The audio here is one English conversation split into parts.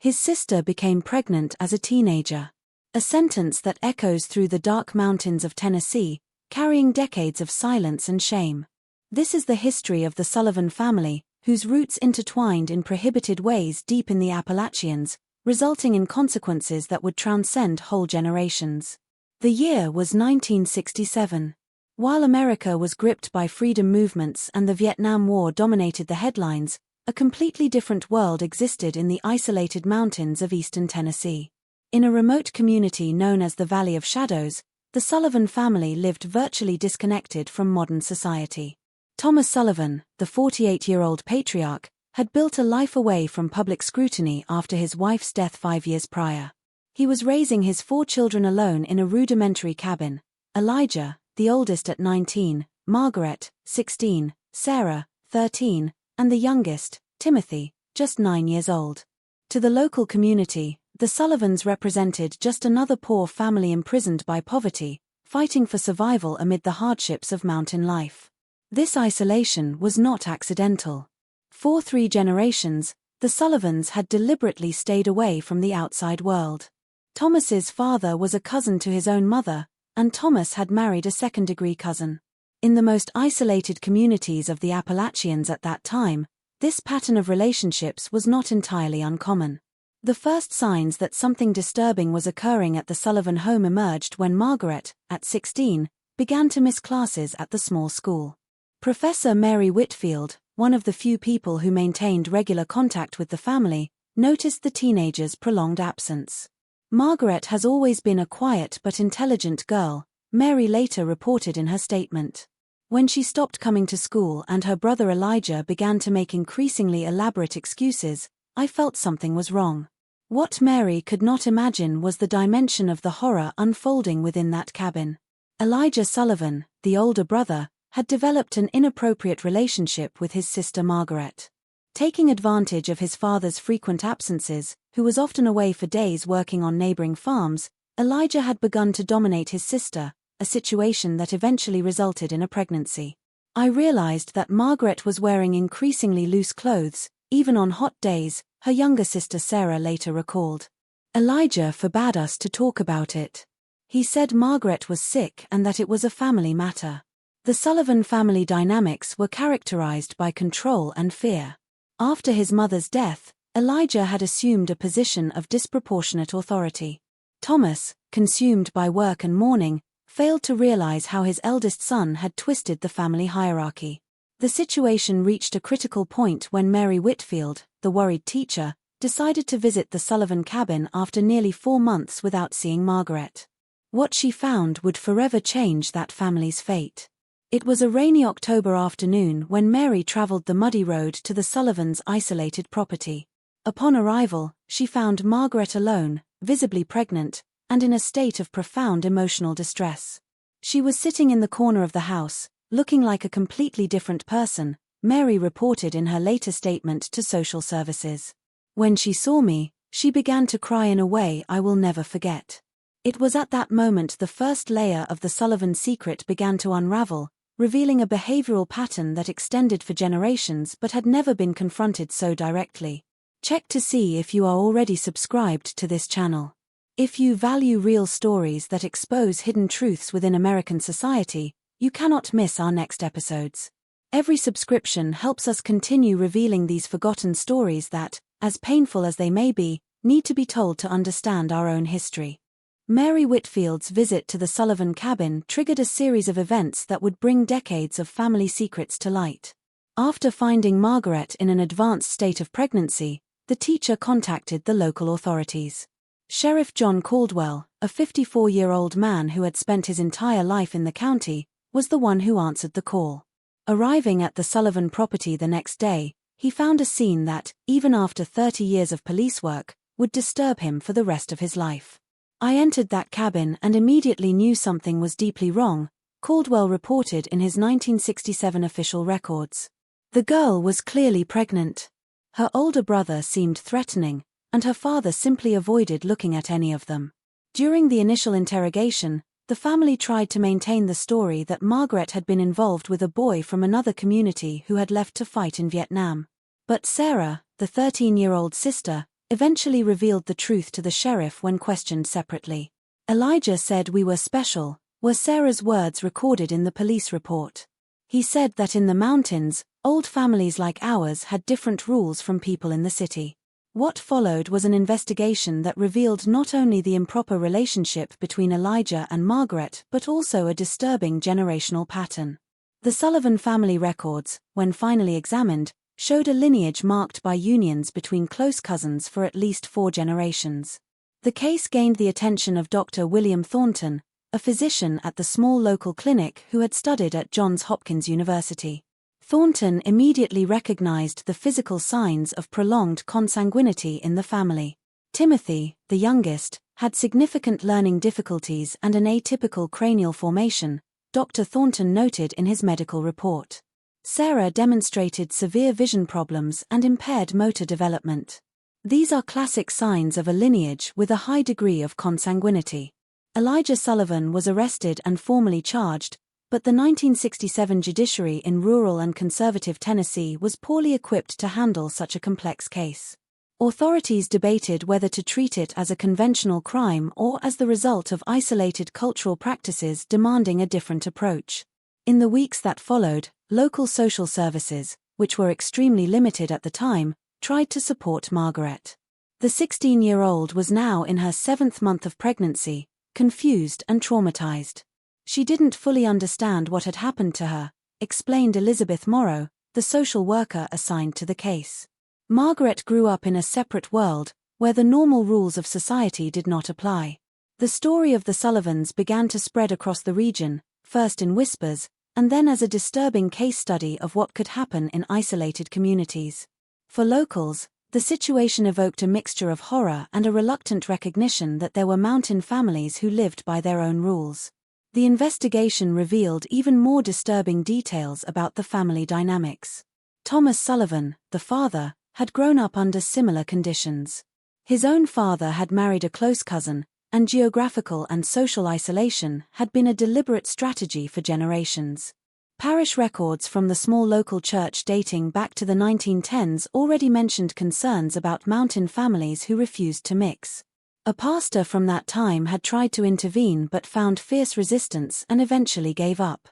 His sister became pregnant as a teenager. A sentence that echoes through the dark mountains of Tennessee, carrying decades of silence and shame. This is the history of the Sullivan family, whose roots intertwined in prohibited ways deep in the Appalachians, resulting in consequences that would transcend whole generations. The year was 1967. While America was gripped by freedom movements and the Vietnam War dominated the headlines, a completely different world existed in the isolated mountains of eastern Tennessee. In a remote community known as the Valley of Shadows, the Sullivan family lived virtually disconnected from modern society. Thomas Sullivan, the 48-year-old patriarch, had built a life away from public scrutiny after his wife's death 5 years prior. He was raising his 4 children alone in a rudimentary cabin: Elijah, the oldest at 19, Margaret, 16, Sarah, 13, and the youngest, Timothy, just 9 years old. To the local community, the Sullivans represented just another poor family imprisoned by poverty, fighting for survival amid the hardships of mountain life. This isolation was not accidental. For 3 generations, the Sullivans had deliberately stayed away from the outside world. Thomas's father was a cousin to his own mother, and Thomas had married a second-degree cousin. In the most isolated communities of the Appalachians at that time, this pattern of relationships was not entirely uncommon. The first signs that something disturbing was occurring at the Sullivan home emerged when Margaret, at 16, began to miss classes at the small school. Professor Mary Whitfield, one of the few people who maintained regular contact with the family, noticed the teenager's prolonged absence. "Margaret has always been a quiet but intelligent girl," Mary later reported in her statement. "When she stopped coming to school and her brother Elijah began to make increasingly elaborate excuses, I felt something was wrong." What Mary could not imagine was the dimension of the horror unfolding within that cabin. Elijah Sullivan, the older brother, had developed an inappropriate relationship with his sister Margaret. Taking advantage of his father's frequent absences, who was often away for days working on neighboring farms, Elijah had begun to dominate his sister, a situation that eventually resulted in a pregnancy. "I realized that Margaret was wearing increasingly loose clothes, even on hot days," her younger sister Sarah later recalled. "Elijah forbade us to talk about it. He said Margaret was sick and that it was a family matter." The Sullivan family dynamics were characterized by control and fear. After his mother's death, Elijah had assumed a position of disproportionate authority. Thomas, consumed by work and mourning, failed to realize how his eldest son had twisted the family hierarchy. The situation reached a critical point when Mary Whitfield, the worried teacher, decided to visit the Sullivan cabin after nearly 4 months without seeing Margaret. What she found would forever change that family's fate. It was a rainy October afternoon when Mary traveled the muddy road to the Sullivans' isolated property. Upon arrival, she found Margaret alone, visibly pregnant, and in a state of profound emotional distress. She was sitting in the corner of the house, looking like a completely different person, Mary reported in her later statement to social services. "When she saw me, she began to cry in a way I will never forget." It was at that moment the first layer of the Sullivan secret began to unravel, revealing a behavioral pattern that extended for generations but had never been confronted so directly. Check to see if you are already subscribed to this channel. If you value real stories that expose hidden truths within American society, you cannot miss our next episodes. Every subscription helps us continue revealing these forgotten stories that, as painful as they may be, need to be told to understand our own history. Mary Whitfield's visit to the Sullivan cabin triggered a series of events that would bring decades of family secrets to light. After finding Margaret in an advanced state of pregnancy, the teacher contacted the local authorities. Sheriff John Caldwell, a 54-year-old man who had spent his entire life in the county, was the one who answered the call. Arriving at the Sullivan property the next day, he found a scene that, even after 30 years of police work, would disturb him for the rest of his life. "I entered that cabin and immediately knew something was deeply wrong," Caldwell reported in his 1967 official records. The girl was clearly pregnant. Her older brother seemed threatening, and her father simply avoided looking at any of them. During the initial interrogation, the family tried to maintain the story that Margaret had been involved with a boy from another community who had left to fight in Vietnam. But Sarah, the 13-year-old sister, eventually revealed the truth to the sheriff when questioned separately. Elijah said we were special, were Sarah's words recorded in the police report. He said that in the mountains, old families like ours had different rules from people in the city. What followed was an investigation that revealed not only the improper relationship between Elijah and Margaret but also a disturbing generational pattern. The Sullivan family records, when finally examined, showed a lineage marked by unions between close cousins for at least 4 generations. The case gained the attention of Dr. William Thornton, a physician at the small local clinic who had studied at Johns Hopkins University. Thornton immediately recognized the physical signs of prolonged consanguinity in the family. Timothy, the youngest, had significant learning difficulties and an atypical cranial formation, Dr. Thornton noted in his medical report. Sarah demonstrated severe vision problems and impaired motor development. These are classic signs of a lineage with a high degree of consanguinity. Elijah Sullivan was arrested and formally charged, but the 1967 judiciary in rural and conservative Tennessee was poorly equipped to handle such a complex case. Authorities debated whether to treat it as a conventional crime or as the result of isolated cultural practices demanding a different approach. In the weeks that followed, local social services, which were extremely limited at the time, tried to support Margaret. The 16-year-old was now in her 7th month of pregnancy, confused and traumatized. She didn't fully understand what had happened to her, explained Elizabeth Morrow, the social worker assigned to the case. Margaret grew up in a separate world, where the normal rules of society did not apply. The story of the Sullivans began to spread across the region, first in whispers, and then as a disturbing case study of what could happen in isolated communities. For locals, the situation evoked a mixture of horror and a reluctant recognition that there were mountain families who lived by their own rules. The investigation revealed even more disturbing details about the family dynamics. Thomas Sullivan, the father, had grown up under similar conditions. His own father had married a close cousin, and geographical and social isolation had been a deliberate strategy for generations. Parish records from the small local church dating back to the 1910s already mentioned concerns about mountain families who refused to mix. A pastor from that time had tried to intervene but found fierce resistance and eventually gave up.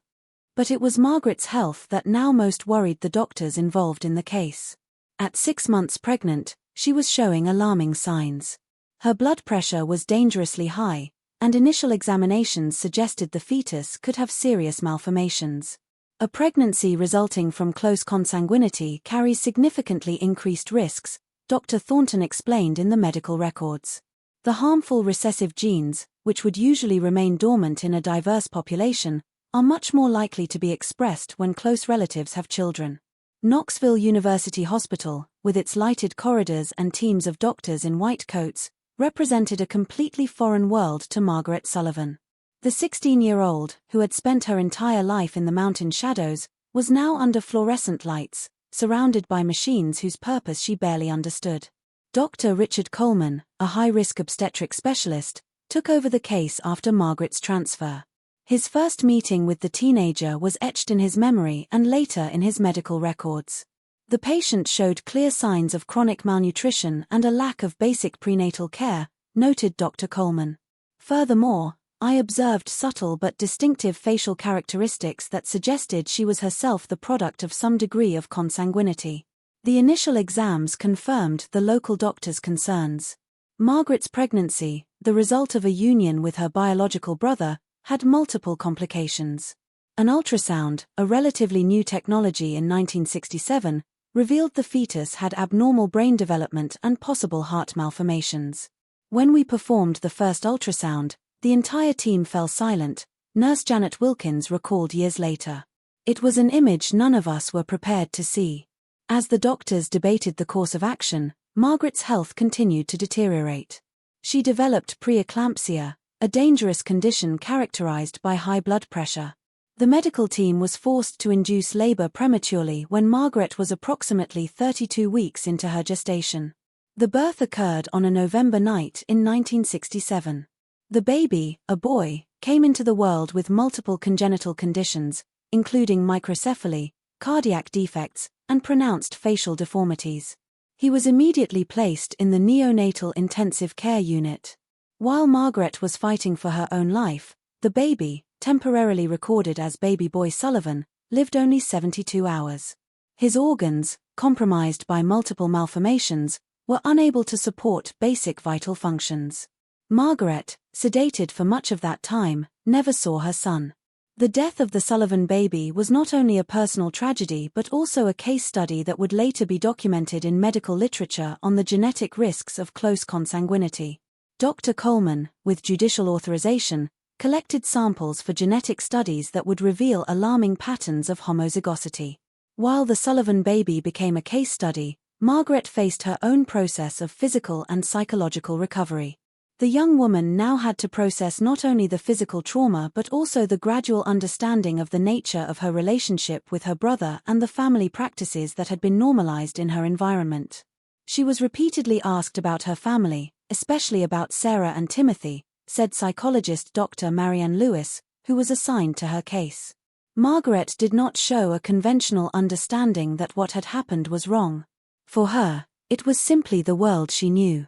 But it was Margaret's health that now most worried the doctors involved in the case. At 6 months pregnant, she was showing alarming signs. Her blood pressure was dangerously high, and initial examinations suggested the fetus could have serious malformations. A pregnancy resulting from close consanguinity carries significantly increased risks, Dr. Thornton explained in the medical records. The harmful recessive genes, which would usually remain dormant in a diverse population, are much more likely to be expressed when close relatives have children. Knoxville University Hospital, with its lighted corridors and teams of doctors in white coats, represented a completely foreign world to Margaret Sullivan. The 16-year-old, who had spent her entire life in the mountain shadows, was now under fluorescent lights, surrounded by machines whose purpose she barely understood. Dr. Richard Coleman, a high-risk obstetric specialist, took over the case after Margaret's transfer. His first meeting with the teenager was etched in his memory and later in his medical records. The patient showed clear signs of chronic malnutrition and a lack of basic prenatal care, noted Dr. Coleman. Furthermore, I observed subtle but distinctive facial characteristics that suggested she was herself the product of some degree of consanguinity. The initial exams confirmed the local doctor's concerns. Margaret's pregnancy, the result of a union with her biological brother, had multiple complications. An ultrasound, a relatively new technology in 1967, revealed the fetus had abnormal brain development and possible heart malformations. When we performed the first ultrasound, the entire team fell silent, Nurse Janet Wilkins recalled years later. It was an image none of us were prepared to see. As the doctors debated the course of action, Margaret's health continued to deteriorate. She developed preeclampsia, a dangerous condition characterized by high blood pressure. The medical team was forced to induce labor prematurely when Margaret was approximately 32 weeks into her gestation. The birth occurred on a November night in 1967. The baby, a boy, came into the world with multiple congenital conditions, including microcephaly, cardiac defects, and pronounced facial deformities. He was immediately placed in the neonatal intensive care unit. While Margaret was fighting for her own life, the baby, temporarily recorded as baby boy Sullivan, lived only 72 hours. His organs, compromised by multiple malformations, were unable to support basic vital functions. Margaret, sedated for much of that time, never saw her son. The death of the Sullivan baby was not only a personal tragedy but also a case study that would later be documented in medical literature on the genetic risks of close consanguinity. Dr. Coleman, with judicial authorization, collected samples for genetic studies that would reveal alarming patterns of homozygosity. While the Sullivan baby became a case study, Margaret faced her own process of physical and psychological recovery. The young woman now had to process not only the physical trauma but also the gradual understanding of the nature of her relationship with her brother and the family practices that had been normalized in her environment. She was repeatedly asked about her family, especially about Sarah and Timothy, said psychologist Dr. Marianne Lewis, who was assigned to her case. Margaret did not show a conventional understanding that what had happened was wrong. For her, it was simply the world she knew.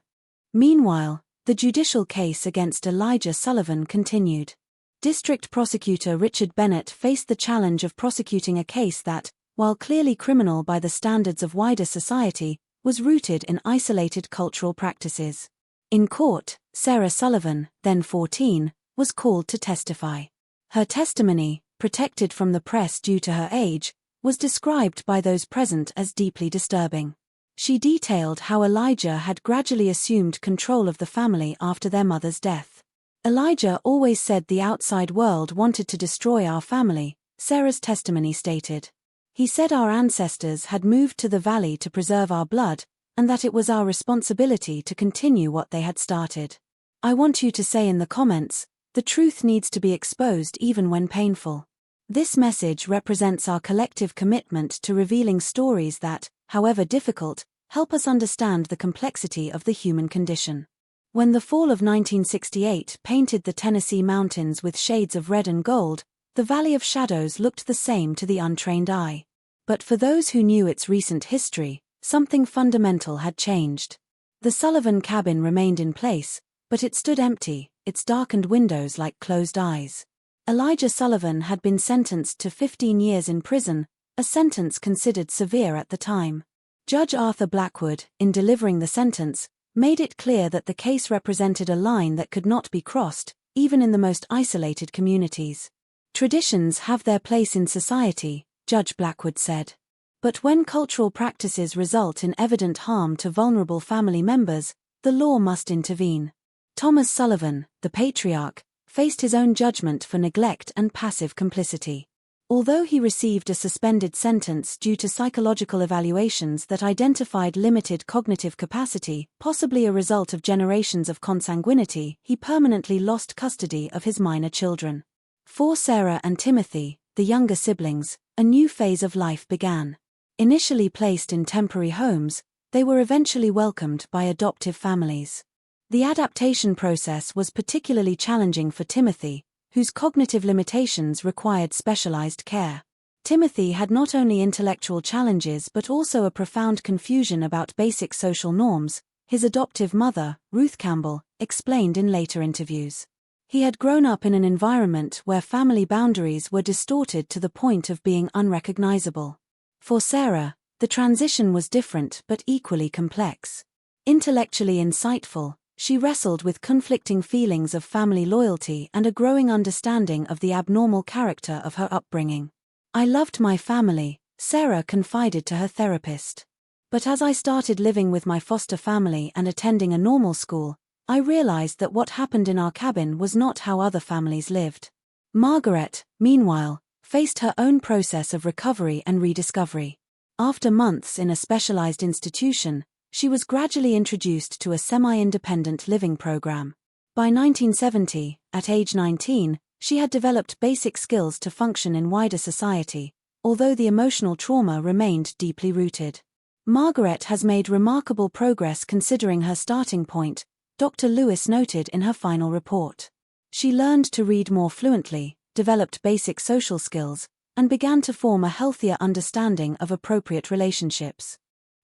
Meanwhile, the judicial case against Elijah Sullivan continued. District Prosecutor Richard Bennett faced the challenge of prosecuting a case that, while clearly criminal by the standards of wider society, was rooted in isolated cultural practices. In court, Sarah Sullivan, then 14, was called to testify. Her testimony, protected from the press due to her age, was described by those present as deeply disturbing. She detailed how Elijah had gradually assumed control of the family after their mother's death. Elijah always said the outside world wanted to destroy our family, Sarah's testimony stated. He said our ancestors had moved to the valley to preserve our blood, and that it was our responsibility to continue what they had started. I want you to say in the comments, the truth needs to be exposed even when painful. This message represents our collective commitment to revealing stories that, however difficult, help us understand the complexity of the human condition. When the fall of 1968 painted the Tennessee mountains with shades of red and gold, the Valley of Shadows looked the same to the untrained eye. But for those who knew its recent history, something fundamental had changed. The Sullivan cabin remained in place, but it stood empty, its darkened windows like closed eyes. Elijah Sullivan had been sentenced to 15 years in prison, a sentence considered severe at the time. Judge Arthur Blackwood, in delivering the sentence, made it clear that the case represented a line that could not be crossed, even in the most isolated communities. Traditions have their place in society, Judge Blackwood said. But when cultural practices result in evident harm to vulnerable family members, the law must intervene. Thomas Sullivan, the patriarch, faced his own judgment for neglect and passive complicity. Although he received a suspended sentence due to psychological evaluations that identified limited cognitive capacity, possibly a result of generations of consanguinity, he permanently lost custody of his minor children. For Sarah and Timothy, the younger siblings, a new phase of life began. Initially placed in temporary homes, they were eventually welcomed by adoptive families. The adaptation process was particularly challenging for Timothy, whose cognitive limitations required specialized care. Timothy had not only intellectual challenges but also a profound confusion about basic social norms, his adoptive mother, Ruth Campbell, explained in later interviews. He had grown up in an environment where family boundaries were distorted to the point of being unrecognizable. For Sarah, the transition was different but equally complex. Intellectually insightful, she wrestled with conflicting feelings of family loyalty and a growing understanding of the abnormal character of her upbringing. I loved my family, Sarah confided to her therapist. But as I started living with my foster family and attending a normal school, I realized that what happened in our cabin was not how other families lived. Margaret, meanwhile, faced her own process of recovery and rediscovery. After months in a specialized institution, she was gradually introduced to a semi-independent living program. By 1970, at age 19, she had developed basic skills to function in wider society, although the emotional trauma remained deeply rooted. Margaret has made remarkable progress considering her starting point, Dr. Lewis noted in her final report. She learned to read more fluently, developed basic social skills, and began to form a healthier understanding of appropriate relationships.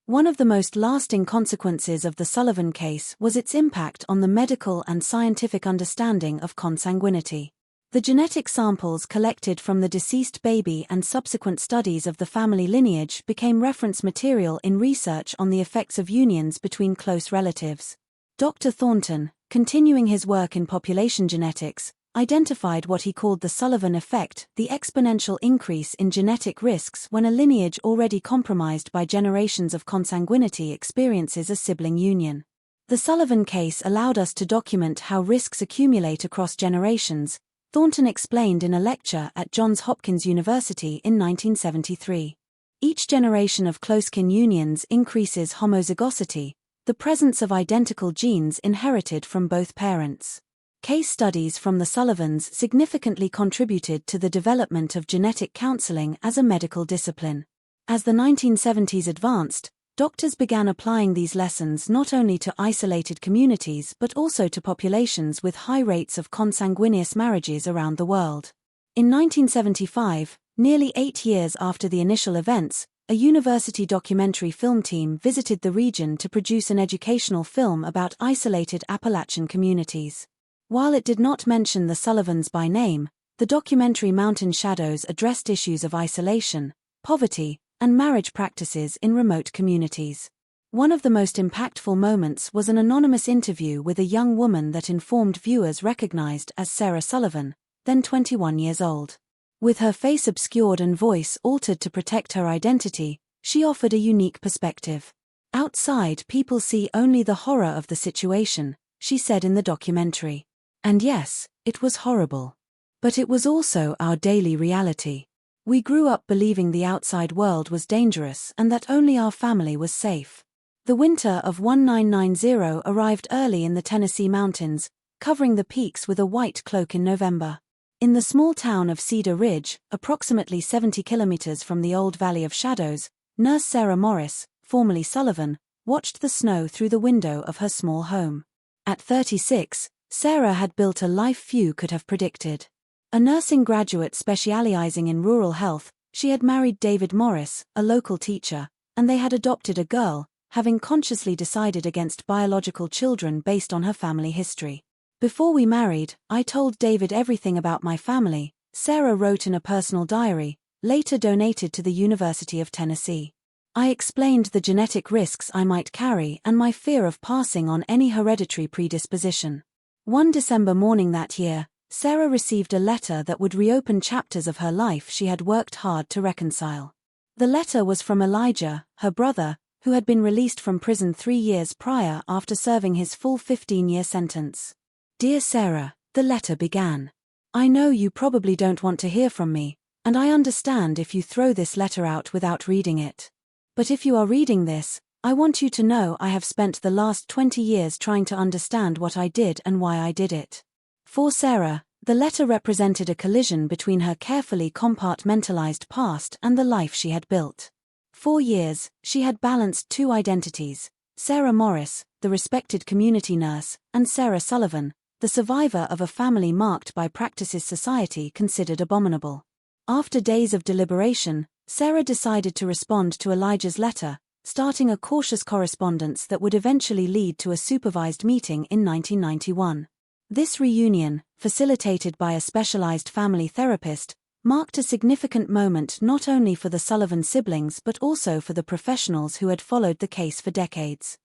One of the most lasting consequences of the Sullivan case was its impact on the medical and scientific understanding of consanguinity. The genetic samples collected from the deceased baby and subsequent studies of the family lineage became reference material in research on the effects of unions between close relatives. Dr. Thornton, continuing his work in population genetics, identified what he called the Sullivan effect, the exponential increase in genetic risks when a lineage already compromised by generations of consanguinity experiences a sibling union. The Sullivan case allowed us to document how risks accumulate across generations, Thornton explained in a lecture at Johns Hopkins University in 1973. Each generation of close-kin unions increases homozygosity, the presence of identical genes inherited from both parents. Case studies from the Sullivans significantly contributed to the development of genetic counseling as a medical discipline. As the 1970s advanced, doctors began applying these lessons not only to isolated communities but also to populations with high rates of consanguineous marriages around the world. In 1975, nearly 8 years after the initial events, a university documentary film team visited the region to produce an educational film about isolated Appalachian communities. While it did not mention the Sullivans by name, the documentary Mountain Shadows addressed issues of isolation, poverty, and marriage practices in remote communities. One of the most impactful moments was an anonymous interview with a young woman that informed viewers recognized as Sarah Sullivan, then 21 years old. With her face obscured and voice altered to protect her identity, she offered a unique perspective. "Outside, people see only the horror of the situation," she said in the documentary. And yes, it was horrible. But it was also our daily reality. We grew up believing the outside world was dangerous and that only our family was safe. The winter of 1990 arrived early in the Tennessee mountains, covering the peaks with a white cloak in November. In the small town of Cedar Ridge, approximately 70 kilometers from the old Valley of Shadows, nurse Sarah Morris, formerly Sullivan, watched the snow through the window of her small home. At 36, Sarah had built a life few could have predicted. A nursing graduate specializing in rural health, she had married David Morris, a local teacher, and they had adopted a girl, having consciously decided against biological children based on her family history. "Before we married, I told David everything about my family," Sarah wrote in a personal diary, later donated to the University of Tennessee. "I explained the genetic risks I might carry and my fear of passing on any hereditary predisposition." One December morning that year, Sarah received a letter that would reopen chapters of her life she had worked hard to reconcile. The letter was from Elijah, her brother, who had been released from prison 3 years prior after serving his full 15-year sentence. "Dear Sarah," the letter began. "I know you probably don't want to hear from me, and I understand if you throw this letter out without reading it. But if you are reading this, I want you to know I have spent the last 20 years trying to understand what I did and why I did it." For Sarah, the letter represented a collision between her carefully compartmentalized past and the life she had built. For years, she had balanced 2 identities: Sarah Morris, the respected community nurse, and Sarah Sullivan, the survivor of a family marked by practices society considered abominable. After days of deliberation, Sarah decided to respond to Elijah's letter, starting a cautious correspondence that would eventually lead to a supervised meeting in 1991. This reunion, facilitated by a specialized family therapist, marked a significant moment not only for the Sullivan siblings but also for the professionals who had followed the case for decades.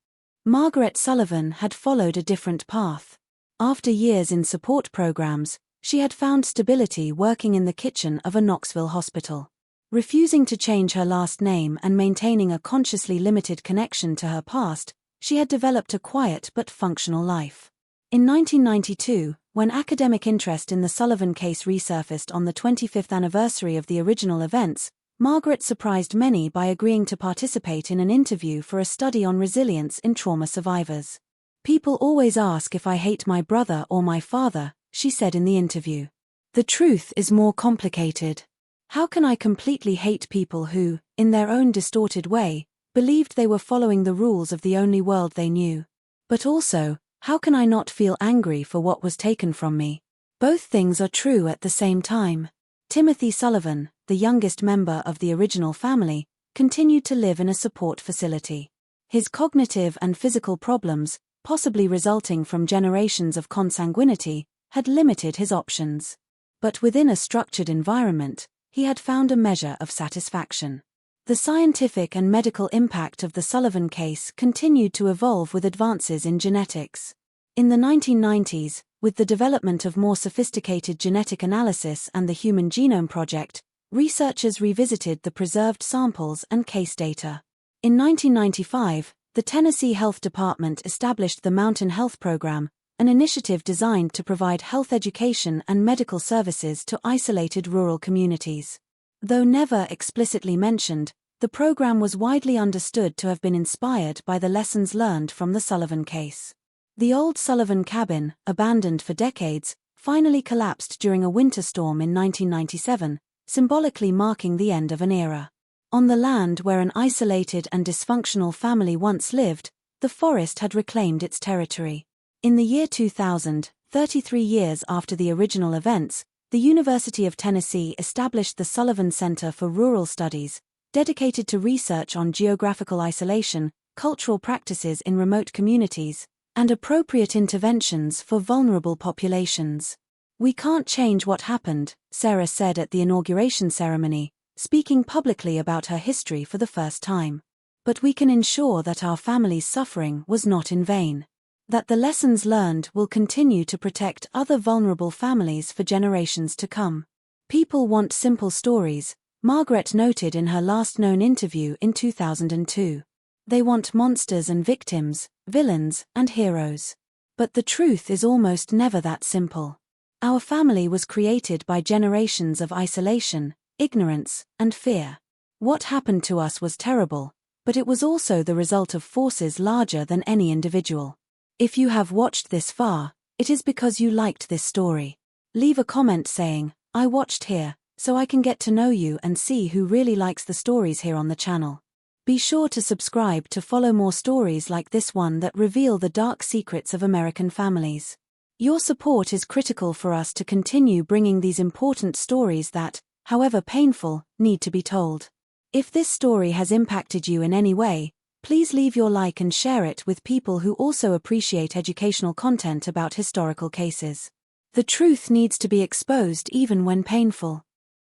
Margaret Sullivan had followed a different path. After years in support programs, she had found stability working in the kitchen of a Knoxville hospital. Refusing to change her last name and maintaining a consciously limited connection to her past, she had developed a quiet but functional life. In 1992, when academic interest in the Sullivan case resurfaced on the 25th anniversary of the original events, Margaret surprised many by agreeing to participate in an interview for a study on resilience in trauma survivors. "People always ask if I hate my brother or my father," she said in the interview. "The truth is more complicated. How can I completely hate people who, in their own distorted way, believed they were following the rules of the only world they knew? But also, how can I not feel angry for what was taken from me? Both things are true at the same time." Timothy Sullivan, the youngest member of the original family, continued to live in a support facility. His cognitive and physical problems, possibly resulting from generations of consanguinity, had limited his options. But within a structured environment, he had found a measure of satisfaction. The scientific and medical impact of the Sullivan case continued to evolve with advances in genetics. In the 1990s, with the development of more sophisticated genetic analysis and the Human Genome Project, researchers revisited the preserved samples and case data. In 1995, the Tennessee Health Department established the Mountain Health Program, an initiative designed to provide health education and medical services to isolated rural communities. Though never explicitly mentioned, the program was widely understood to have been inspired by the lessons learned from the Sullivan case. The old Sullivan cabin, abandoned for decades, finally collapsed during a winter storm in 1997, symbolically marking the end of an era. On the land where an isolated and dysfunctional family once lived, the forest had reclaimed its territory. In the year 2000, 33 years after the original events, the University of Tennessee established the Sullivan Center for Rural Studies, dedicated to research on geographical isolation, cultural practices in remote communities, and appropriate interventions for vulnerable populations. "We can't change what happened," Sarah said at the inauguration ceremony, speaking publicly about her history for the first time. "But we can ensure that our family's suffering was not in vain. That the lessons learned will continue to protect other vulnerable families for generations to come." People want simple stories, Margaret noted in her last known interview in 2002. They want monsters and victims, villains and heroes. But the truth is almost never that simple. Our family was created by generations of isolation, ignorance, and fear. What happened to us was terrible, but it was also the result of forces larger than any individual. If you have watched this far, it is because you liked this story. Leave a comment saying, "I watched here," so I can get to know you and see who really likes the stories here on the channel. Be sure to subscribe to follow more stories like this one that reveal the dark secrets of American families. Your support is critical for us to continue bringing these important stories that, however painful, need to be told. If this story has impacted you in any way, please leave your like and share it with people who also appreciate educational content about historical cases. The truth needs to be exposed even when painful.